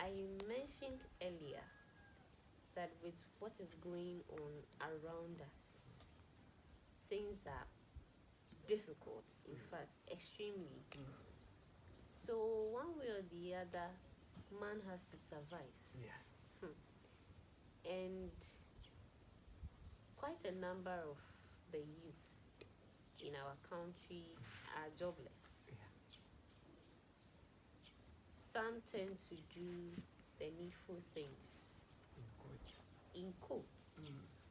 I mentioned earlier that with what is going on around us, things are difficult, in fact, extremely. So, one way or the other, man has to survive. Yeah. And quite a number of the youth in our country are jobless. Yeah. Some tend to do the needful things, in quote,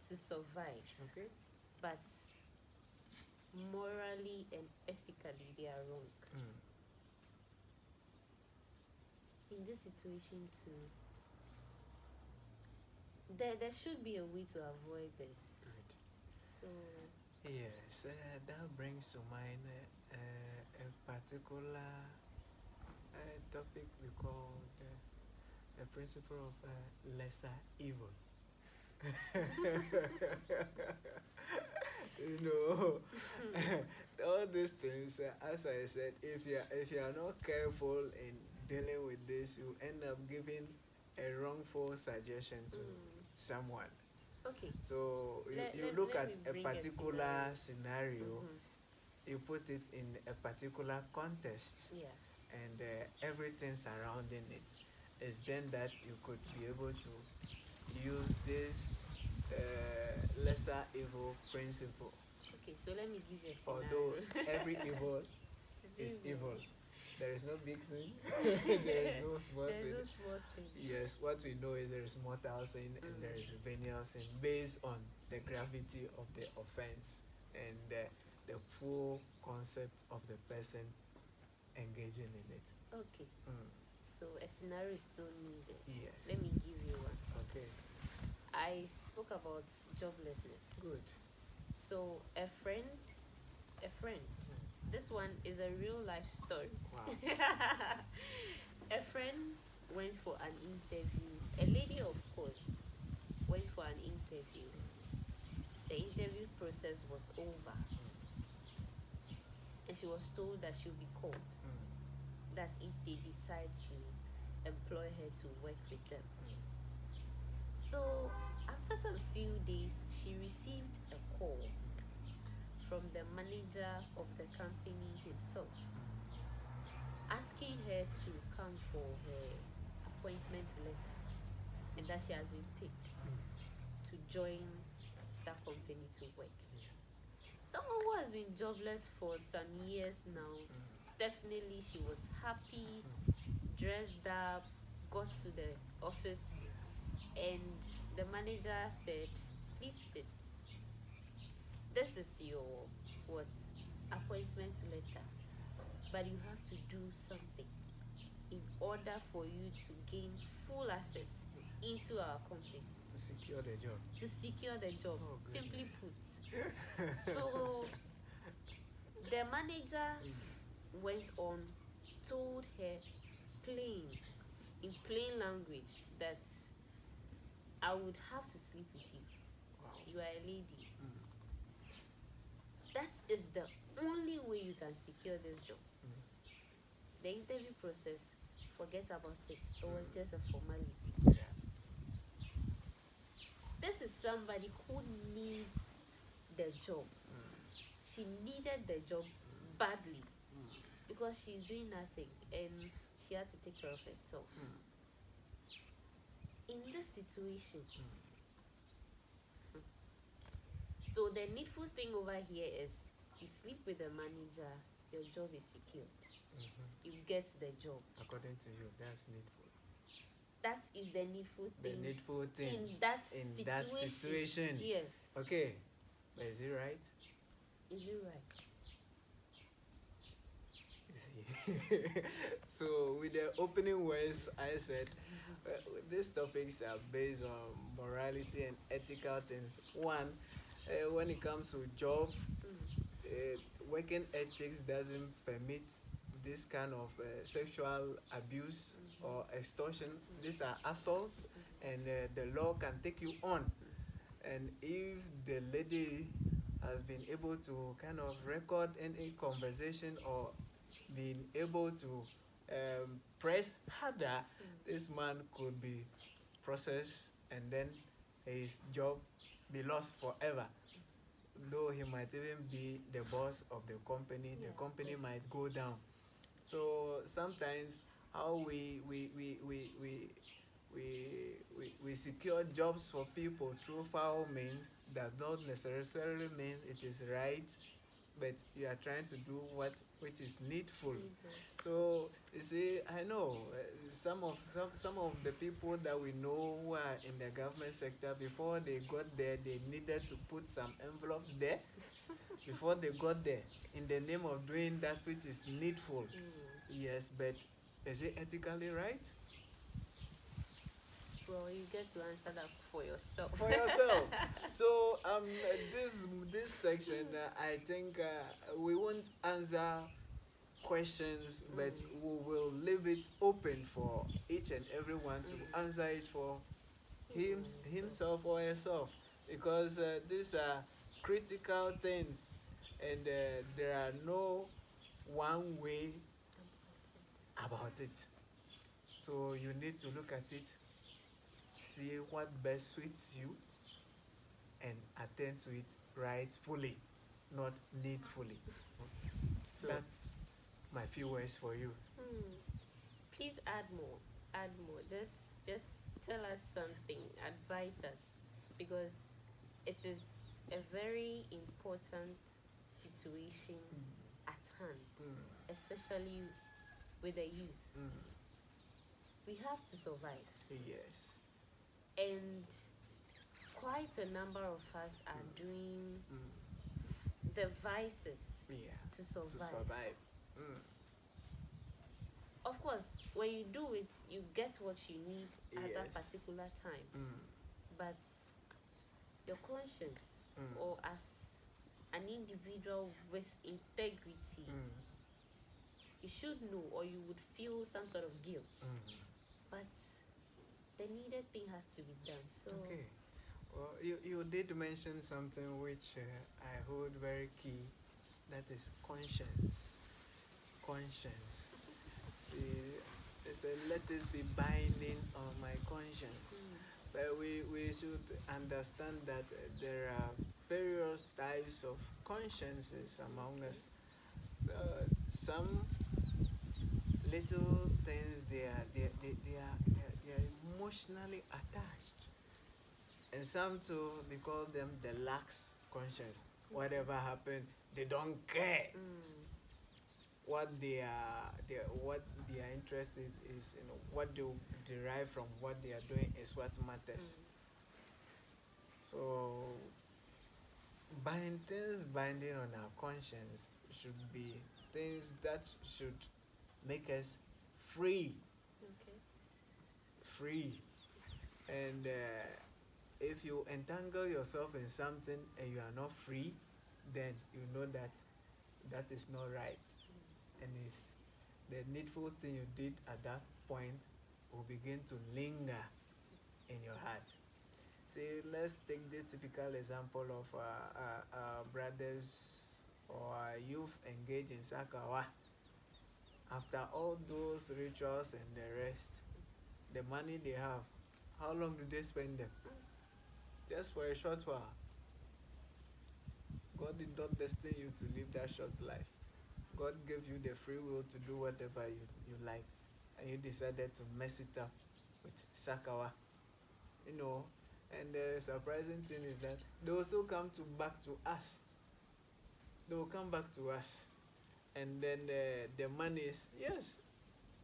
to survive. Okay. But morally and ethically, they are wrong. In this situation too, there should be a way to avoid this. Right. So Yes, that brings to mind a particular topic we call the principle of lesser evil. You know, all these things, as I said, if you are not careful in dealing with this, you end up giving a wrongful suggestion to someone. okay. So you Let look at me a bring particular scenario, Mm-hmm. you put it in a particular context, Yeah. and everything surrounding it is then that you could be able to use this lesser evil principle. Okay, so let me give you a scenario. Although every evil is evil. There is no big sin, there is no small sin. There's no small sin. Yes, what we know is there is mortal sin and there is venial sin based on the gravity of the offense and the full concept of the person engaging in it. Okay. So a scenario is still needed. Yes. Let me give you one. Okay. I spoke about joblessness. Good. So a friend, this one is a real life story. Wow. A friend went for an interview. A lady, of course, went for an interview. The interview process was over. And she was told that she'll be called. That's if they decide to employ her to work with them. So after some few days, she received a call from the manager of the company himself, asking her to come for her appointment letter and that she has been picked to join that company to work. Someone who has been jobless for some years now, definitely she was happy, dressed up, got to the office, and the manager said, please sit. This is your appointment letter, but you have to do something in order for you to gain full access into our company. To secure the job. To secure the job, simply put. So the manager went on, told her in plain language that I would have to sleep with you. Wow. You are a lady. That is the only way you can secure this job. The interview process, forget about it. It was just a formality. Yeah. This is somebody who needs the job. She needed the job badly because she's doing nothing and she had to take care of herself. In this situation, so the needful thing over here is you sleep with the manager, your job is secured. You get the job. According to you, that's needful. That is the needful thing. The needful thing in that situation. Yes. Okay. But is it right? Is it right? So with the opening words I said, these topics are based on morality and ethical things. One, when it comes to job, working ethics doesn't permit this kind of sexual abuse or extortion. These are assaults, and the law can take you on. And if the lady has been able to kind of record any conversation or been able to press harder, this man could be processed and then his job be lost forever. Though he might even be the boss of the company, the company might go down. So sometimes how we secure jobs for people through foul means does not necessarily mean it is right, but you are trying to do what which is needful. So you see, I know some of the people that we know who are in the government sector, before they got there, they needed to put some envelopes there before they got there in the name of doing that which is needful. Yes, but is it ethically right? Well, you get to answer that for yourself. For yourself. So this section, I think we won't answer questions, but we will leave it open for each and everyone to answer it for himself or herself, because these are critical things, and there are no one way about it. So you need to look at it, see what best suits you, and attend to it rightfully, not needfully. So that's my few words for you. Please add more. Add more. Just tell us something. Advise us, because it is a very important situation at hand, especially with the youth. We have to survive. Yes. And quite a number of us are doing the vices to survive. Of course, when you do it, you get what you need at that particular time. But your conscience, or as an individual with integrity, you should know, or you would feel some sort of guilt. But the needed thing has to be done. So okay. Well, you did mention something which I hold very key. That is conscience. Conscience. See, they say, let this be binding on my conscience. But we should understand that there are various types of consciences among us. Some little things, they are emotionally attached, and some too, we call them the lax conscience. Whatever happened, they don't care. What they are interested is, what they derive from what they are doing is what matters. So binding on our conscience should be things that should make us free. Free. And if you entangle yourself in something and you are not free, then you know that that is not right. And it's the needful thing you did at that point will begin to linger in your heart. See, let's take this typical example of brothers or youth engaged in Sakawa. After all those rituals and the rest, the money they have, how long do they spend them? Just for a short while. God did not destine you to live that short life. God gave you the free will to do whatever you like, and you decided to mess it up with Sakawa. And the surprising thing is that they will still come back to us. They will come back to us. And then the money is, yes,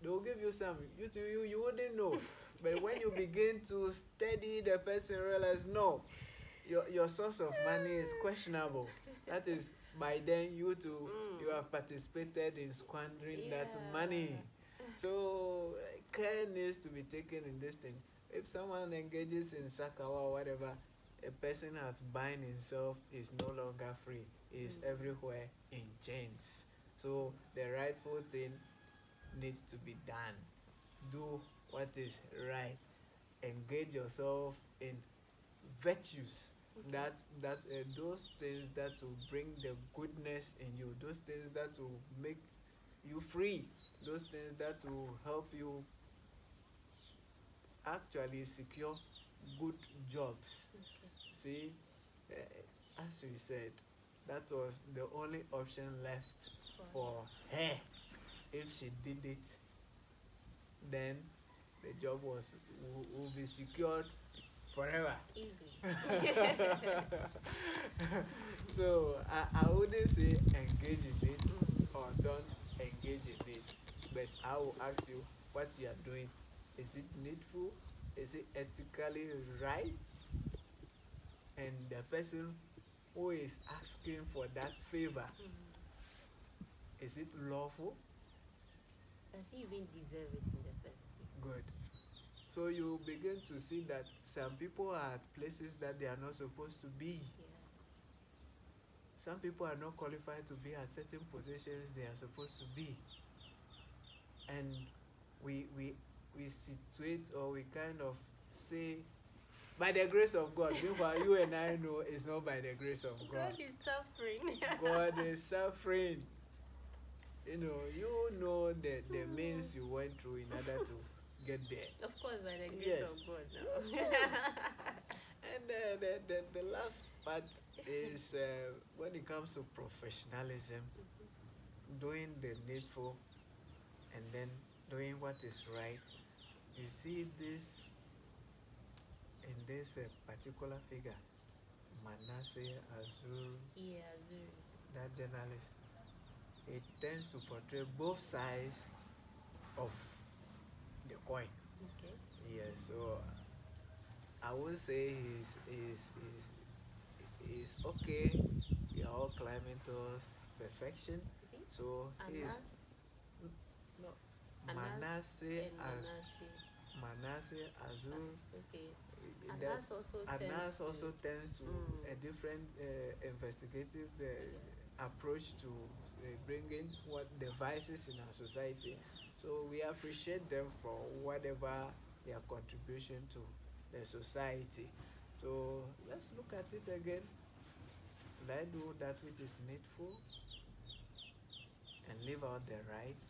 they will give you some. You wouldn't know. But when you begin to study the person, realize, no, your source of money is questionable. That is, by then you have participated in squandering that money. So care needs to be taken in this thing. If someone engages in Sakawa or whatever, a person has bind himself, is no longer free, is everywhere in chains. So the rightful thing needs to be done. Do what is right. Engage yourself in virtues. That those things that will bring the goodness in you, those things that will make you free. those things that will help you actually secure good jobs. Okay. See, as we said, that was the only option left for her. If she did it, then the job will be secured forever. Easily. So I wouldn't say engage in it or don't engage in it, but I will ask you what you are doing. Is it needful? Is it ethically right? And the person who is asking for that favor, is it lawful? Does he even deserve it in the first place? Good. So you begin to see that some people are at places that they are not supposed to be. Yeah. Some people are not qualified to be at certain positions they are supposed to be. And we situate, or we kind of say, by the grace of God. Meanwhile, you and I know it's not by the grace of God. God is suffering. God is suffering. You know the means you went through in order to get there. Of course, by the grace Yes. of God now. And the last part is when it comes to professionalism, doing the needful and then doing what is right. You see this in this particular figure, Manasseh Azur, Yeah, Azuri. that journalist. It tends to portray both sides of the coin. Okay. Yes, so I would say he's okay. We are all climbing towards perfection. Is he? So he's Anas. no Anas Manasseh and as Manasseh. Manasseh Azur. Okay. That Anas also tends to a different investigative approach to bringing what the vices in our society. So we appreciate them for whatever their contribution to the society. So let's look at it again. Will I do that which is needful and live out the right,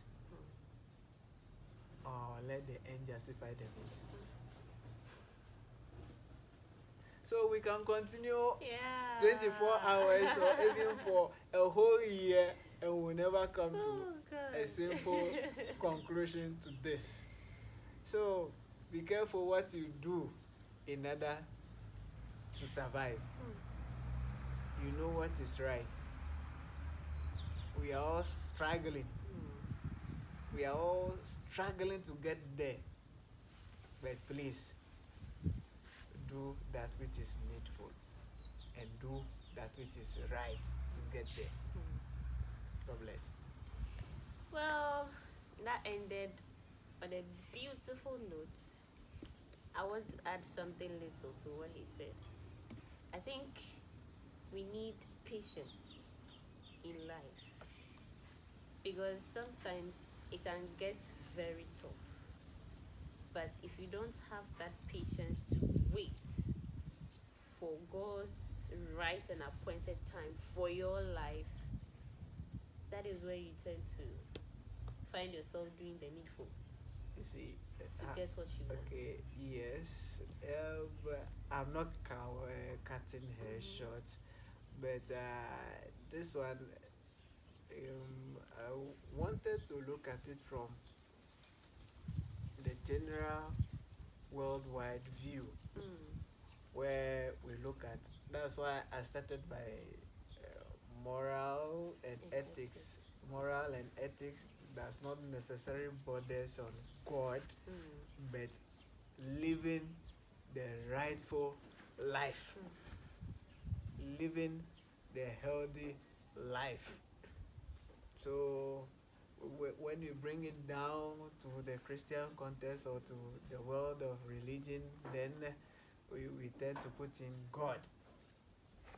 or let the end justify the means? So we can continue 24 hours or even for a whole year, and we'll never come to a simple conclusion to this. So be careful what you do in order to survive. You know what is right. We are all struggling. We are all struggling to get there. But please, do that which is needful and do that which is right to get there. God bless. Well, that ended on a beautiful note. I want to add something little to what he said. I think we need patience in life, because sometimes it can get very tough. But if you don't have that patience to wait for God's right and appointed time for your life, that is where you tend to find yourself doing the needful You see, to get what you want. okay, yes. But I'm not cutting her short, but this one, I wanted to look at it from the general worldwide view, where we look at. That's why I started by moral and ethics. Moral and ethics does not necessarily borders on God, but living the rightful life, living the healthy life. So when you bring it down to the Christian context or to the world of religion, then we tend to put in God.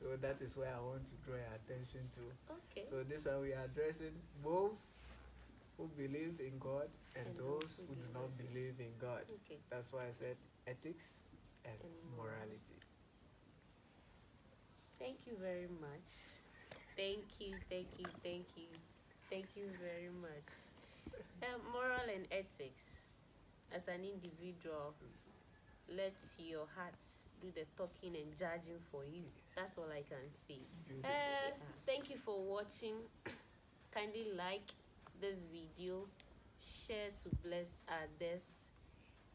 So that is where I want to draw your attention to. Okay. So this one we are addressing both who believe in God and those who do not believe in God. Okay. That's why I said ethics and morality. Thank you very much. Thank you very much. Moral and ethics. As an individual, let your heart do the talking and judging for you. That's all I can say. Thank you for watching. Kindly like this video, share to bless others,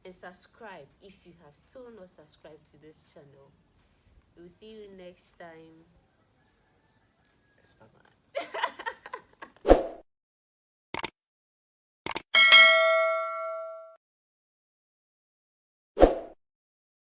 and subscribe if you have still not subscribed to this channel. We'll see you next time.